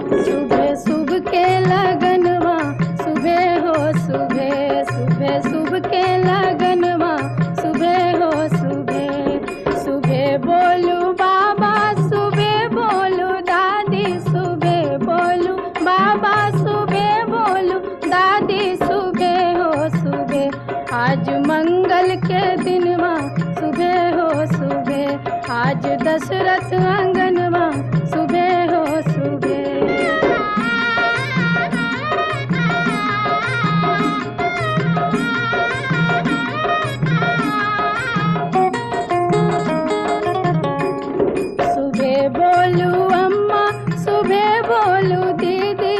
सुबह सुबह के लगनवा, सुबह हो सुबह, सुबह सुबह के लगनवा, सुबह हो सुबह। सुबह बोलू बाबा, सुबह बोलू दादी, सुबह बोलू बाबा, सुबह बोलू दादी, सुबह हो सुबह। आज मंगल के दिनवा, सुबह हो सुबह, आज दशरथ आंगनवा, सुबह हो सुबह। सुबह बोलू अम्मा, सुबह बोलू दीदी,